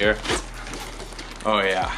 here. Oh yeah.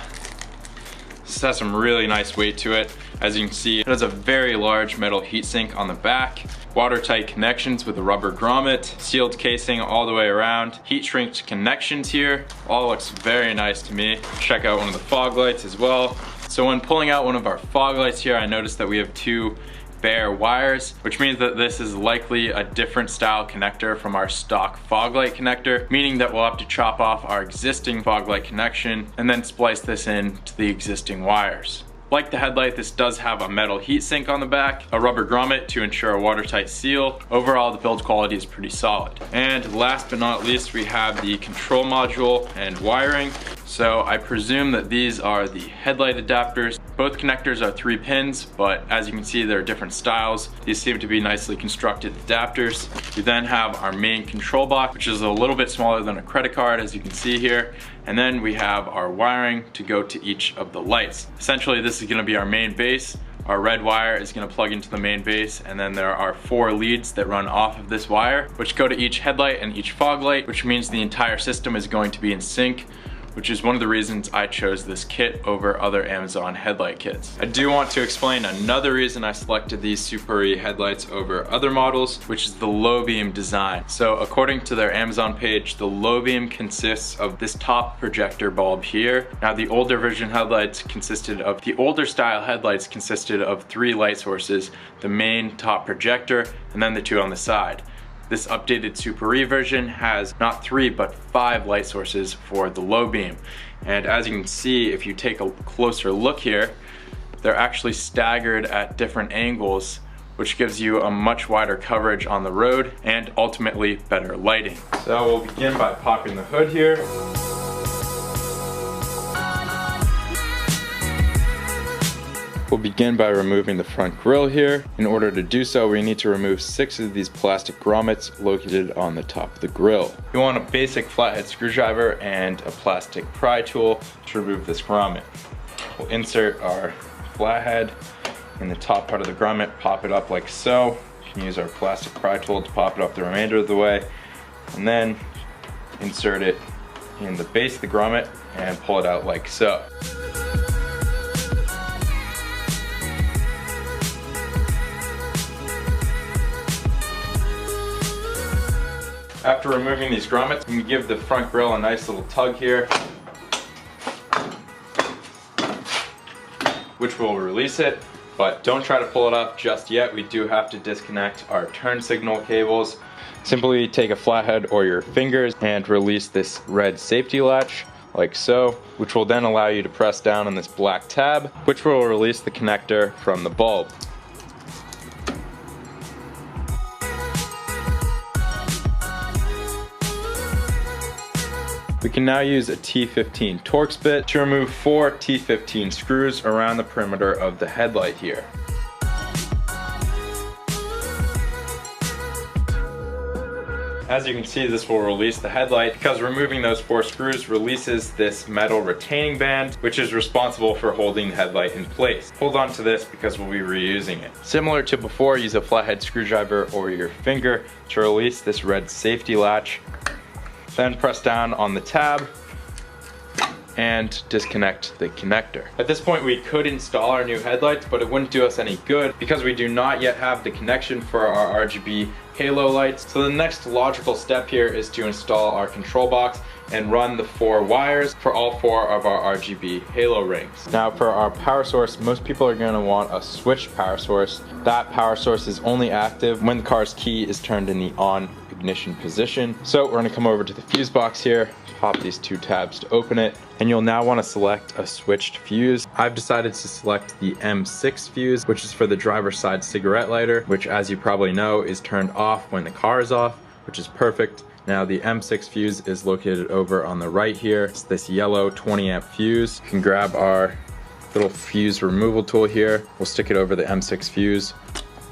This has some really nice weight to it. As you can see, it has a very large metal heatsink on the back, watertight connections with a rubber grommet, sealed casing all the way around, heat shrinked connections here. All looks very nice to me. Check out one of the fog lights as well. So when pulling out one of our fog lights here, I noticed that we have two bare wires, which means that this is likely a different style connector from our stock fog light connector, meaning that we'll have to chop off our existing fog light connection and then splice this in to the existing wires. Like the headlight, this does have a metal heatsink on the back, a rubber grommet to ensure a watertight seal. Overall, the build quality is pretty solid. And last but not least, we have the control module and wiring. So I presume that these are the headlight adapters. Both connectors are 3 pins, but as you can see, they're different styles. These seem to be nicely constructed adapters. We then have our main control box, which is a little bit smaller than a credit card, as you can see here. And then we have our wiring to go to each of the lights. Essentially, this is gonna be our main base. Our red wire is gonna plug into the main base, and then there are 4 leads that run off of this wire, which go to each headlight and each fog light, which means the entire system is going to be in sync, which is one of the reasons I chose this kit over other Amazon headlight kits. I do want to explain another reason I selected these Super E headlights over other models, which is the low beam design. So according to their Amazon page, the low beam consists of this top projector bulb here. Now the older version headlights the older style headlights consisted of 3 light sources, the main top projector, and then the 2 on the side. This updated Super E version has not 3 but 5 light sources for the low beam. And as you can see, if you take a closer look here, they're actually staggered at different angles, which gives you a much wider coverage on the road and ultimately better lighting. So we'll begin by popping the hood here. We'll begin by removing the front grille here. In order to do so, we need to remove 6 of these plastic grommets located on the top of the grille. You want a basic flathead screwdriver and a plastic pry tool to remove this grommet. We'll insert our flathead in the top part of the grommet, pop it up like so. You can use our plastic pry tool to pop it up the remainder of the way, and then insert it in the base of the grommet and pull it out like so. After removing these grommets, you can give the front grille a nice little tug here, which will release it, but don't try to pull it off just yet. We do have to disconnect our turn signal cables. Simply take a flathead or your fingers and release this red safety latch, like so, which will then allow you to press down on this black tab, which will release the connector from the bulb. We can now use a T15 Torx bit to remove 4 T15 screws around the perimeter of the headlight here. As you can see, this will release the headlight because removing those 4 screws releases this metal retaining band, which is responsible for holding the headlight in place. Hold on to this because we'll be reusing it. Similar to before, use a flathead screwdriver or your finger to release this red safety latch. Then press down on the tab and disconnect the connector. At this point, we could install our new headlights, but it wouldn't do us any good because we do not yet have the connection for our RGB halo lights. So the next logical step here is to install our control box and run the 4 wires for all 4 of our RGB halo rings. Now for our power source, most people are going to want a switched power source. That power source is only active when the car's key is turned in the on ignition position. So we're going to come over to the fuse box here, pop these 2 tabs to open it, and you'll now want to select a switched fuse. I've decided to select the M6 fuse, which is for the driver's side cigarette lighter, which, as you probably know, is turned off when the car is off, which is perfect. Now the M6 fuse is located over on the right here. It's this yellow 20 amp fuse. You can grab our little fuse removal tool here. We'll stick it over the M6 fuse,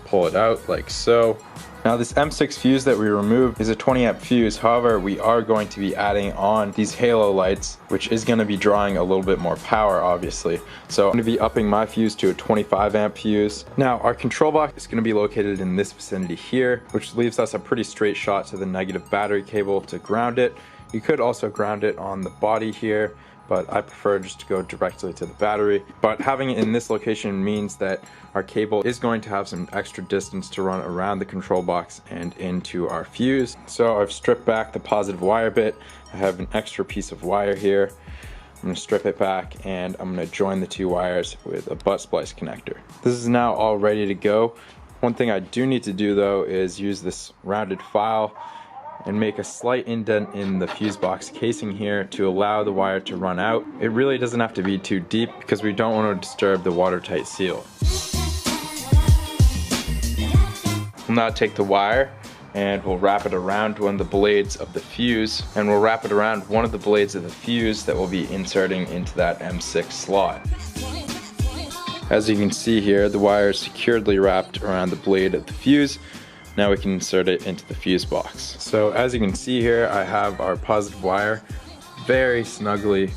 pull it out like so. Now this M6 fuse that we removed is a 20 amp fuse. However, we are going to be adding on these halo lights, which is going to be drawing a little bit more power, obviously. So I'm going to be upping my fuse to a 25 amp fuse. Now our control box is going to be located in this vicinity here, which leaves us a pretty straight shot to the negative battery cable to ground it. You could also ground it on the body here, but I prefer just to go directly to the battery. But having it in this location means that our cable is going to have some extra distance to run around the control box and into our fuse. So I've stripped back the positive wire bit. I have an extra piece of wire here. I'm going to strip it back and I'm going to join the two wires with a butt splice connector. This is now all ready to go. One thing I do need to do though is use this rounded file and make a slight indent in the fuse box casing here to allow the wire to run out. It really doesn't have to be too deep because we don't want to disturb the watertight seal. We'll now take the wire and we'll wrap it around one of the blades of the fuse, and we'll wrap it around one of the blades of the fuse that we'll be inserting into that M6 slot. As you can see here, the wire is securely wrapped around the blade of the fuse. Now we can insert it into the fuse box. So as you can see here, I have our positive wire very snugly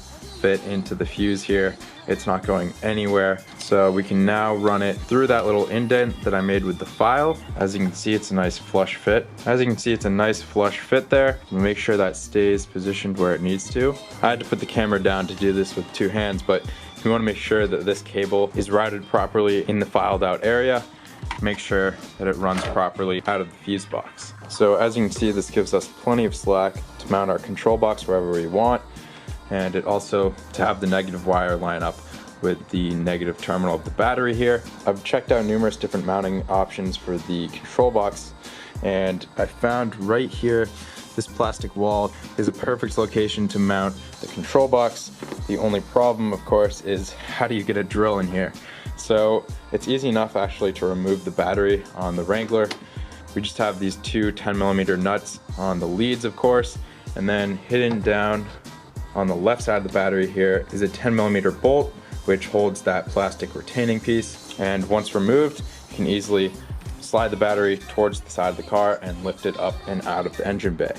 fit into the fuse here. It's not going anywhere. So we can now run it through that little indent that I made with the file. As you can see, it's a nice flush fit. As you can see, it's a nice flush fit there. Make sure that stays positioned where it needs to. I had to put the camera down to do this with two hands, but we want to make sure that this cable is routed properly in the filed out area. Make sure that it runs properly out of the fuse box. So as you can see, this gives us plenty of slack to mount our control box wherever we want, and it also to have the negative wire line up with the negative terminal of the battery here. I've checked out numerous different mounting options for the control box, and I found right here this plastic wall is a perfect location to mount the control box. The only problem, of course, is how do you get a drill in here? So it's easy enough actually to remove the battery on the Wrangler. We just have these two 10mm nuts on the leads, of course, and then hidden down on the left side of the battery here is a 10mm bolt which holds that plastic retaining piece, and once removed you can easily slide the battery towards the side of the car and lift it up and out of the engine bay.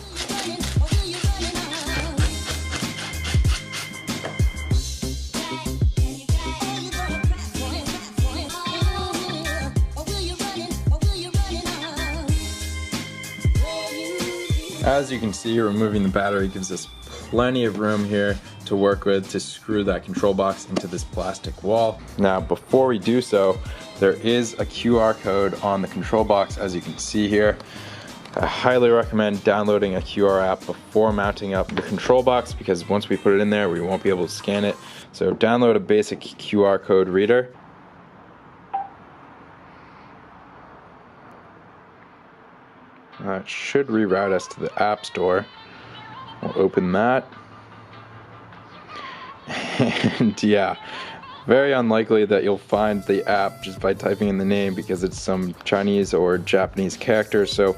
As you can see, removing the battery gives us plenty of room here to work with to screw that control box into this plastic wall. Now before we do so, there is a QR code on the control box, as you can see here. I highly recommend downloading a QR app before mounting up the control box, because once we put it in there we won't be able to scan it. So download a basic QR code reader. It should reroute us to the App Store. We'll open that. And yeah, very unlikely that you'll find the app just by typing in the name because it's some Chinese or Japanese character. So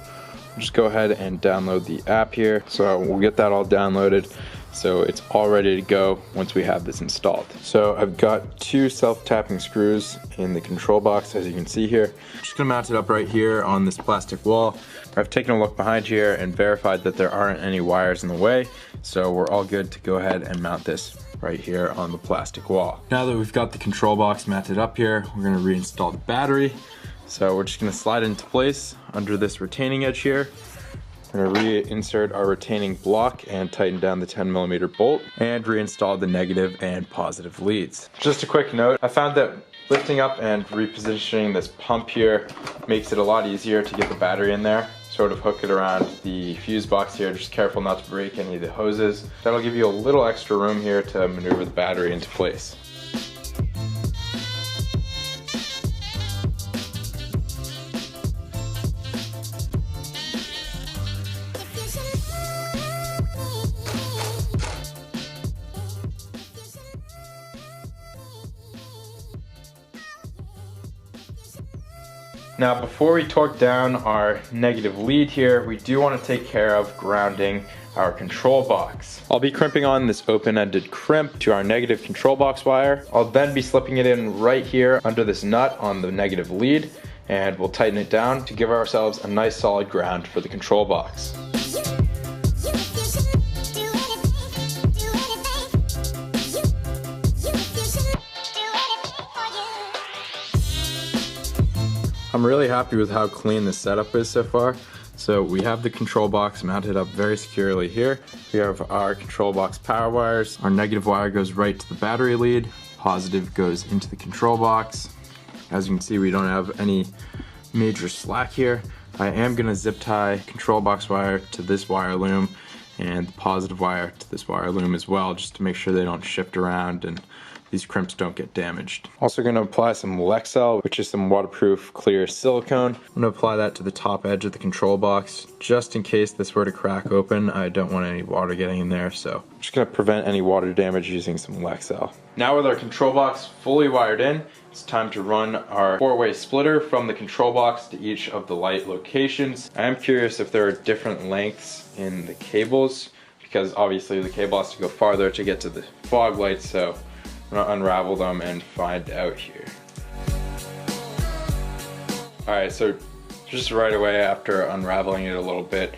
just go ahead and download the app here. So we'll get that all downloaded, so it's all ready to go once we have this installed. So I've got two self-tapping screws in the control box, as you can see here. I'm just gonna mount it up right here on this plastic wall. I've taken a look behind here and verified that there aren't any wires in the way, so we're all good to go ahead and mount this right here on the plastic wall. Now that we've got the control box mounted up here, we're gonna reinstall the battery. So we're just gonna slide into place under this retaining edge here. We're gonna reinsert our retaining block and tighten down the 10mm bolt and reinstall the negative and positive leads. Just a quick note, I found that lifting up and repositioning this pump here makes it a lot easier to get the battery in there. Sort of hook it around the fuse box here, just careful not to break any of the hoses. That'll give you a little extra room here to maneuver the battery into place. Now before we torque down our negative lead here, we do want to take care of grounding our control box. I'll be crimping on this open-ended crimp to our negative control box wire. I'll then be slipping it in right here under this nut on the negative lead, and we'll tighten it down to give ourselves a nice solid ground for the control box. I'm really happy with how clean this setup is so far. So we have the control box mounted up very securely here. We have our control box power wires. Our negative wire goes right to the battery lead. Positive goes into the control box. As you can see, we don't have any major slack here. I am gonna zip tie control box wire to this wire loom and the positive wire to this wire loom as well, just to make sure they don't shift around and these crimps don't get damaged. Also gonna apply some Lexel, which is some waterproof clear silicone. I'm gonna apply that to the top edge of the control box, just in case this were to crack open. I don't want any water getting in there, so I'm just gonna prevent any water damage using some Lexel. Now with our control box fully wired in, it's time to run our 4-way splitter from the control box to each of the light locations. I am curious if there are different lengths in the cables, because obviously the cable has to go farther to get to the fog lights, so I'm gonna unravel them and find out here. Alright, so just right away after unraveling it a little bit,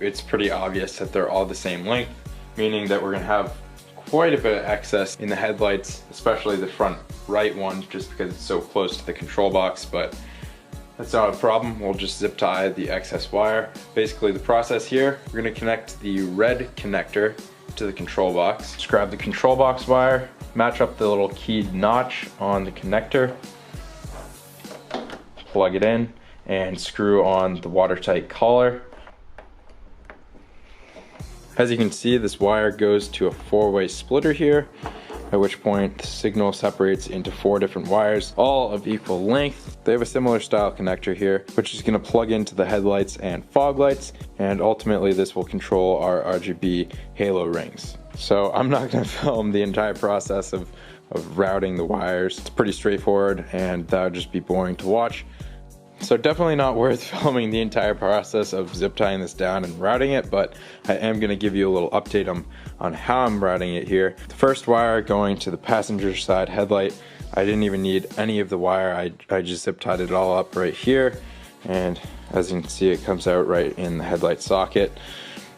it's pretty obvious that they're all the same length, meaning that we're gonna have quite a bit of excess in the headlights, especially the front right one, just because it's so close to the control box, but that's not a problem. We'll just zip tie the excess wire. Basically the process here, we're gonna connect the red connector to the control box. Just grab the control box wire, match up the little keyed notch on the connector, plug it in, and screw on the watertight collar. As you can see, this wire goes to a 4-way splitter here, at which point the signal separates into 4 different wires, all of equal length. They have a similar style connector here, which is gonna plug into the headlights and fog lights, and ultimately this will control our RGB halo rings. So I'm not gonna film the entire process of routing the wires. It's pretty straightforward and that would just be boring to watch. So definitely not worth filming the entire process of zip tying this down and routing it, but I am gonna give you a little update on how I'm routing it here. The first wire going to the passenger side headlight, I didn't even need any of the wire. I just zip tied it all up right here. And as you can see, it comes out right in the headlight socket.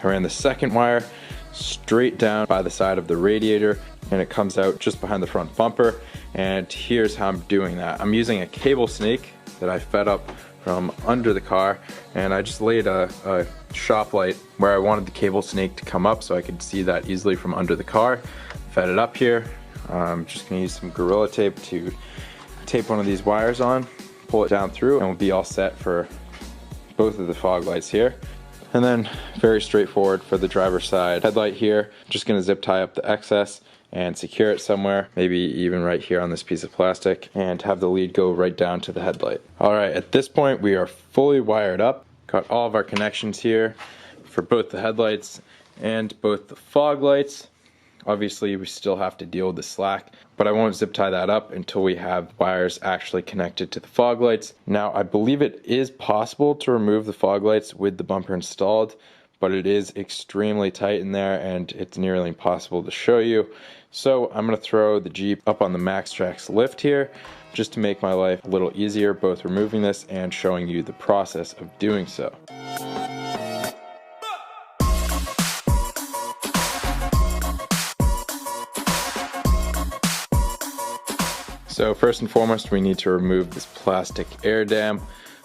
I ran the second wire straight down by the side of the radiator and it comes out just behind the front bumper. And here's how I'm doing that. I'm using a cable snake that I fed up from under the car, and I just laid a shop light where I wanted the cable snake to come up so I could see that easily from under the car. Fed it up here. I'm just gonna use some Gorilla Tape to tape one of these wires on, pull it down through, and we'll be all set for both of the fog lights here. And then very straightforward for the driver's side headlight here, just gonna zip tie up the excess and secure it somewhere, maybe even right here on this piece of plastic, and have the lead go right down to the headlight. Alright, at this point we are fully wired up. Got all of our connections here for both the headlights and both the fog lights. Obviously we still have to deal with the slack, but I won't zip tie that up until we have wires actually connected to the fog lights. Now I believe it is possible to remove the fog lights with the bumper installed, but it is extremely tight in there and it's nearly impossible to show you. So I'm gonna throw the Jeep up on the MaxTrax lift here, just to make my life a little easier, both removing this and showing you the process of doing so. So first and foremost, we need to remove this plastic air dam.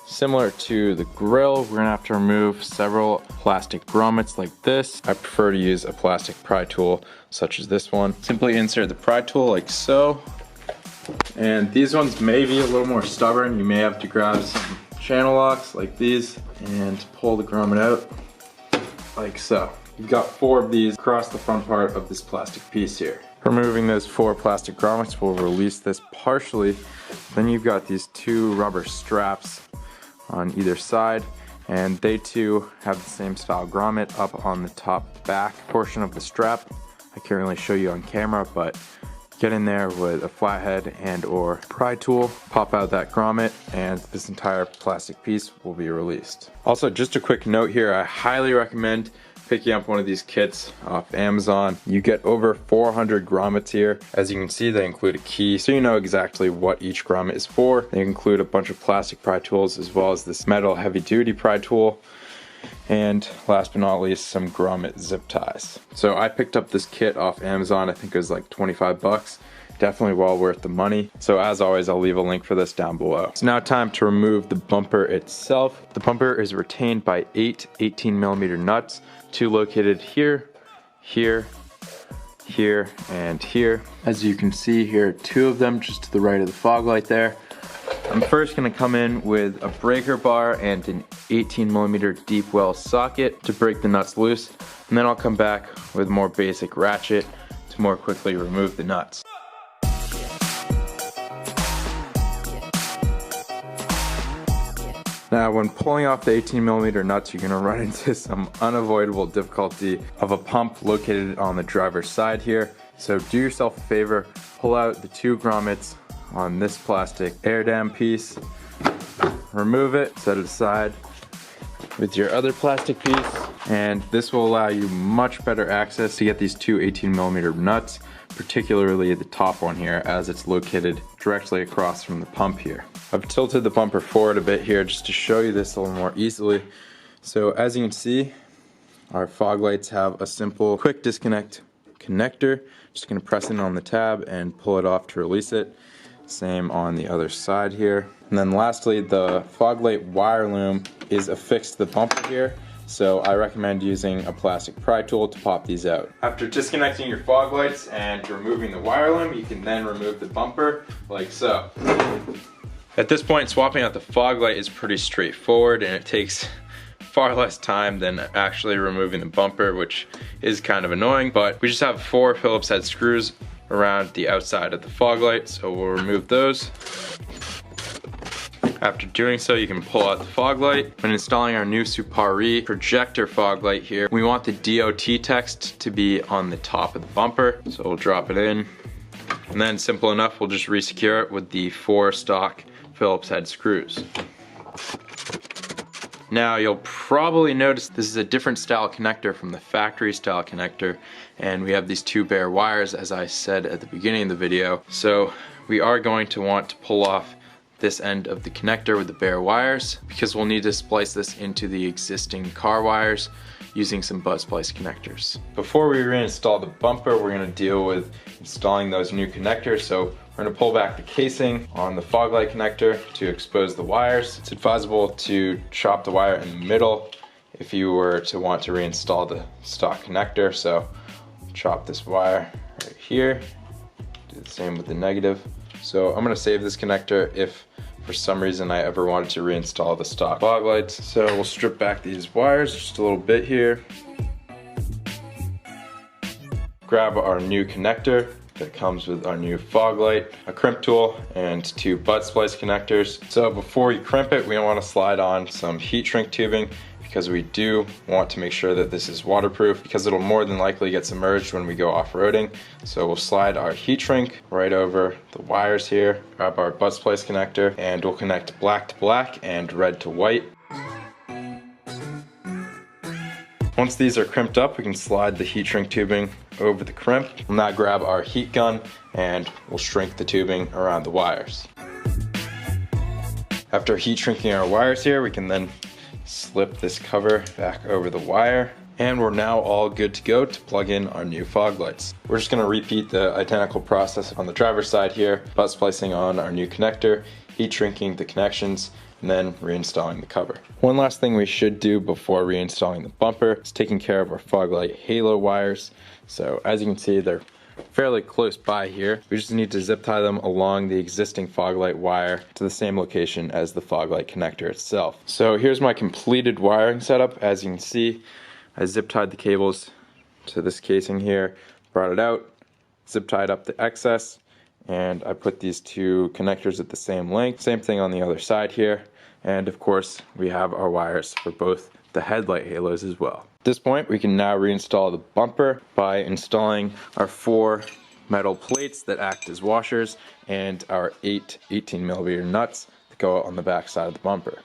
Similar to the grill, we're gonna have to remove several plastic grommets like this. I prefer to use a plastic pry tool such as this one. Simply insert the pry tool like so. And these ones may be a little more stubborn. You may have to grab some channel locks like these and pull the grommet out like so. You've got 4 of these across the front part of this plastic piece here. Removing those 4 plastic grommets will release this partially. Then you've got these 2 rubber straps on either side, and they too have the same style grommet up on the top back portion of the strap. I can't really show you on camera, but get in there with a flathead and or pry tool, pop out that grommet, and this entire plastic piece will be released. Also, just a quick note here, I highly recommend picking up one of these kits off Amazon. You get over 400 grommets here. As you can see, they include a key, so you know exactly what each grommet is for. They include a bunch of plastic pry tools as well as this metal heavy duty pry tool. And last but not least, some grommet zip ties. So I picked up this kit off Amazon. I think it was like 25 bucks. Definitely well worth the money. So as always, I'll leave a link for this down below. It's now time to remove the bumper itself. The bumper is retained by 8 18mm nuts, 2 located here, here, here, and here. As you can see, here are 2 of them just to the right of the fog light there. I'm first going to come in with a breaker bar and an 18mm deep well socket to break the nuts loose, and then I'll come back with a more basic ratchet to more quickly remove the nuts. Now, when pulling off the 18mm nuts, you're going to run into some unavoidable difficulty of a pump located on the driver's side here. So do yourself a favor, pull out the 2 grommets on this plastic air dam piece, remove it, set it aside with your other plastic piece, and this will allow you much better access to get these 2 18mm nuts, particularly the top one here, as it's located directly across from the pump here. I've tilted the bumper forward a bit here just to show you this a little more easily. So as you can see, our fog lights have a simple quick disconnect connector. Just going to press in on the tab and pull it off to release it. Same on the other side here. And then lastly, the fog light wire loom is affixed to the bumper here, so I recommend using a plastic pry tool to pop these out. After disconnecting your fog lights and removing the wire loom, you can then remove the bumper like so. At this point, swapping out the fog light is pretty straightforward, and it takes far less time than actually removing the bumper, which is kind of annoying, but we just have 4 Phillips head screws around the outside of the fog light, so we'll remove those. After doing so, you can pull out the fog light. When installing our new Supari projector fog light here, we want the DOT text to be on the top of the bumper, so we'll drop it in. And then simple enough, we'll just resecure it with the 4 stock Phillips head screws. Now you'll probably notice this is a different style connector from the factory style connector, and we have these 2 bare wires, as I said at the beginning of the video. So we are going to want to pull off this end of the connector with the bare wires, because we'll need to splice this into the existing car wires using some butt splice connectors. Before we reinstall the bumper, we're going to deal with installing those new connectors. So we're going to pull back the casing on the fog light connector to expose the wires. It's advisable to chop the wire in the middle if you were to want to reinstall the stock connector. So chop this wire right here. Do the same with the negative. So I'm going to save this connector if for some reason I ever wanted to reinstall the stock fog lights. So we'll strip back these wires just a little bit here. Grab our new connector that comes with our new fog light, a crimp tool, and 2 butt splice connectors. So before we crimp it, we want to slide on some heat shrink tubing, because we do want to make sure that this is waterproof, because it'll more than likely get submerged when we go off-roading. So we'll slide our heat shrink right over the wires here, grab our butt splice connector, and we'll connect black to black and red to white. Once these are crimped up, we can slide the heat shrink tubing over the crimp. We'll now grab our heat gun and we'll shrink the tubing around the wires. After heat shrinking our wires here, we can then slip this cover back over the wire, and we're now all good to go to plug in our new fog lights. We're just going to repeat the identical process on the driver's side here, butt splicing on our new connector, heat shrinking the connections, and then reinstalling the cover. One last thing we should do before reinstalling the bumper is taking care of our fog light halo wires. So as you can see, they're fairly close by here. We just need to zip tie them along the existing fog light wire to the same location as the fog light connector itself. So here's my completed wiring setup. As you can see, I zip tied the cables to this casing here, brought it out, zip tied up the excess, and I put these 2 connectors at the same length. Same thing on the other side here. And of course, we have our wires for both the headlight halos as well. At this point, we can now reinstall the bumper by installing our 4 metal plates that act as washers and our 8 18mm nuts that go on the back side of the bumper.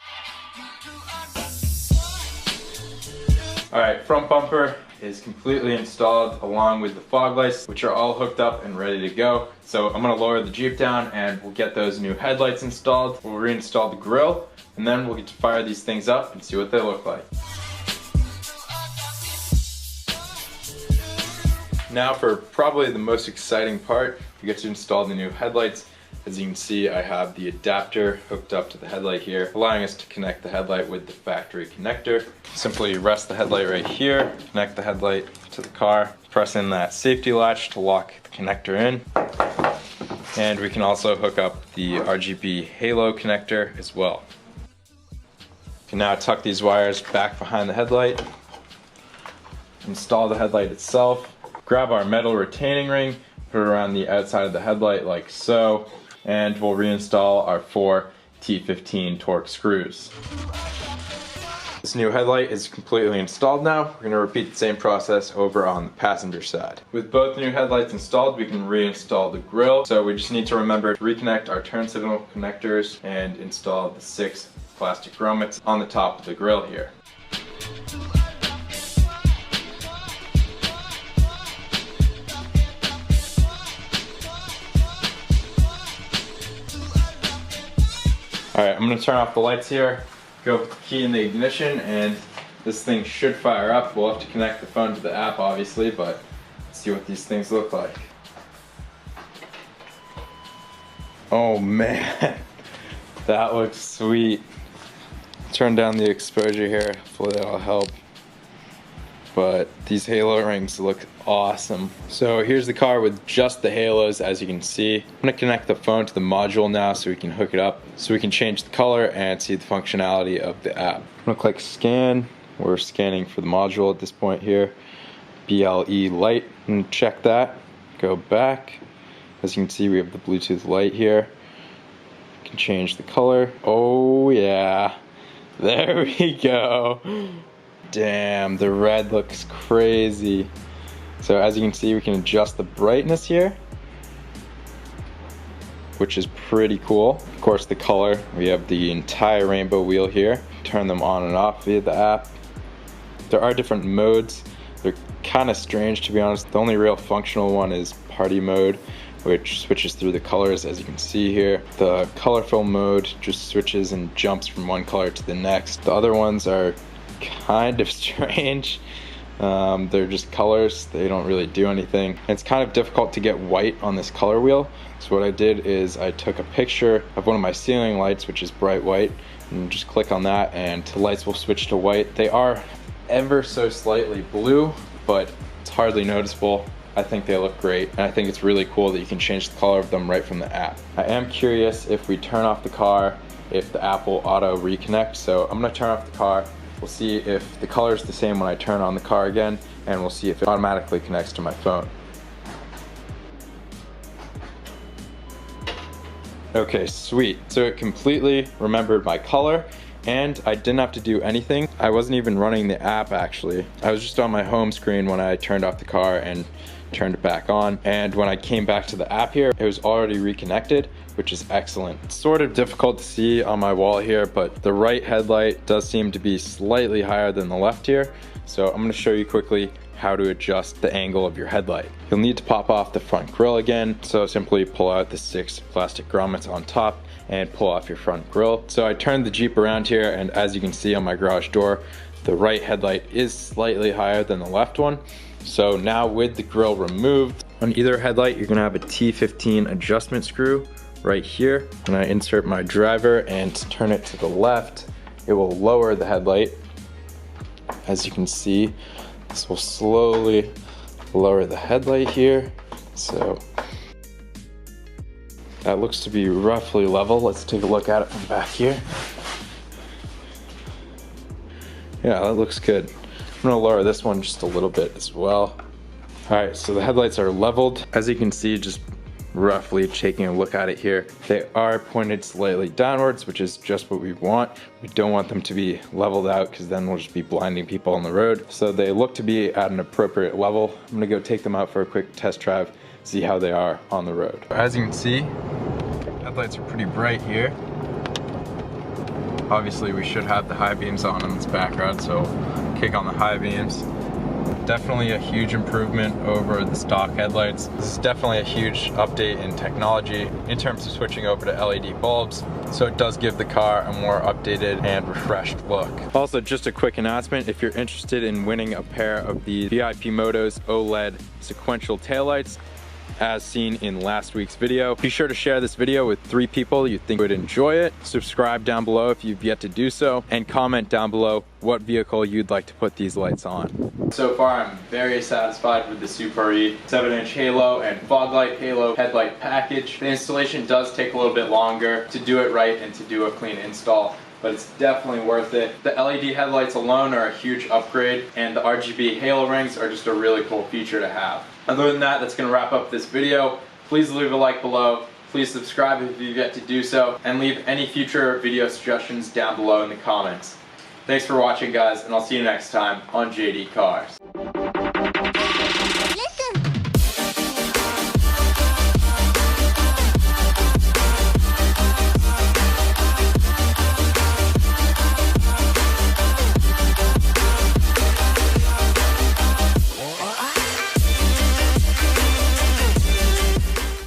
Alright, front bumper is completely installed along with the fog lights, which are all hooked up and ready to go. So I'm going to lower the Jeep down and we'll get those new headlights installed. We'll reinstall the grille, and then we'll get to fire these things up and see what they look like. Now for probably the most exciting part, we get to install the new headlights. As you can see, I have the adapter hooked up to the headlight here, allowing us to connect the headlight with the factory connector. Simply rest the headlight right here, connect the headlight to the car, press in that safety latch to lock the connector in. And we can also hook up the RGB halo connector as well. You can now tuck these wires back behind the headlight, install the headlight itself, grab our metal retaining ring, put it around the outside of the headlight like so, and we'll reinstall our 4 T15 Torx screws. This new headlight is completely installed now. We're going to repeat the same process over on the passenger side. With both new headlights installed, we can reinstall the grille. So we just need to remember to reconnect our turn signal connectors and install the 6 plastic grommets on the top of the grille here. Alright, I'm going to turn off the lights here, go with the key in the ignition, and this thing should fire up. We'll have to connect the phone to the app obviously, but let's see what these things look like. Oh man, that looks sweet. Turn down the exposure here, hopefully that'll help. But these halo rings look awesome. So here's the car with just the halos, as you can see. I'm gonna connect the phone to the module now so we can hook it up, so we can change the color and see the functionality of the app. I'm gonna click scan. We're scanning for the module at this point here. BLE light, and check that. Go back. As you can see, we have the Bluetooth light here. We can change the color. Oh yeah, there we go. Damn, the red looks crazy. So as you can see, we can adjust the brightness here, which is pretty cool. Of course, the color, we have the entire rainbow wheel here. Turn them on and off via the app. There are different modes. They're kind of strange, to be honest. The only real functional one is party mode, which switches through the colors, as you can see here. The colorful mode just switches and jumps from one color to the next. The other ones are kind of strange. They're just colors, they don't really do anything. It's kind of difficult to get white on this color wheel, so what I did is I took a picture of one of my ceiling lights, which is bright white, and just click on that and the lights will switch to white. They are ever so slightly blue, but it's hardly noticeable. I think they look great, and I think it's really cool that you can change the color of them right from the app. I am curious if we turn off the car, if the app will auto reconnect, so I'm gonna turn off the car. We'll see if the color is the same when I turn on the car again, and we'll see if it automatically connects to my phone. Okay, sweet. So it completely remembered my color, and I didn't have to do anything. I wasn't even running the app actually. I was just on my home screen when I turned off the car and turned it back on, and when I came back to the app here, it was already reconnected, which is excellent. It's sort of difficult to see on my wall here, but the right headlight does seem to be slightly higher than the left here, so I'm going to show you quickly how to adjust the angle of your headlight. You'll need to pop off the front grille again, so simply pull out the 6 plastic grommets on top and pull off your front grille. So I turned the Jeep around here, and as you can see on my garage door, the right headlight is slightly higher than the left one. So now with the grille removed, on either headlight you're gonna have a T15 adjustment screw right here. When I insert my driver and turn it to the left, it will lower the headlight. As you can see, this will slowly lower the headlight here. So that looks to be roughly level. Let's take a look at it from back here. Yeah, that looks good. I'm gonna lower this one just a little bit as well. All right, so the headlights are leveled. As you can see, just roughly taking a look at it here, they are pointed slightly downwards, which is just what we want. We don't want them to be leveled out, because then we'll just be blinding people on the road. So they look to be at an appropriate level. I'm gonna go take them out for a quick test drive, see how they are on the road. As you can see, headlights are pretty bright here. Obviously we should have the high beams on in this background, so kick on the high beams. Definitely a huge improvement over the stock headlights. This is definitely a huge update in technology in terms of switching over to LED bulbs. So it does give the car a more updated and refreshed look. Also, just a quick announcement, if you're interested in winning a pair of the VIP Motos OLED sequential taillights, as seen in last week's video, be sure to share this video with 3 people you think would enjoy it. Subscribe down below if you've yet to do so, and comment down below what vehicle you'd like to put these lights on. So far, I'm very satisfied with the Super E 7-inch halo and fog light halo headlight package. The installation does take a little bit longer to do it right and to do a clean install, but it's definitely worth it. The LED headlights alone are a huge upgrade, and the RGB halo rings are just a really cool feature to have. Other than that, that's going to wrap up this video. Please leave a like below. Please subscribe if you've yet to do so, and leave any future video suggestions down below in the comments. Thanks for watching, guys, and I'll see you next time on JD Cars.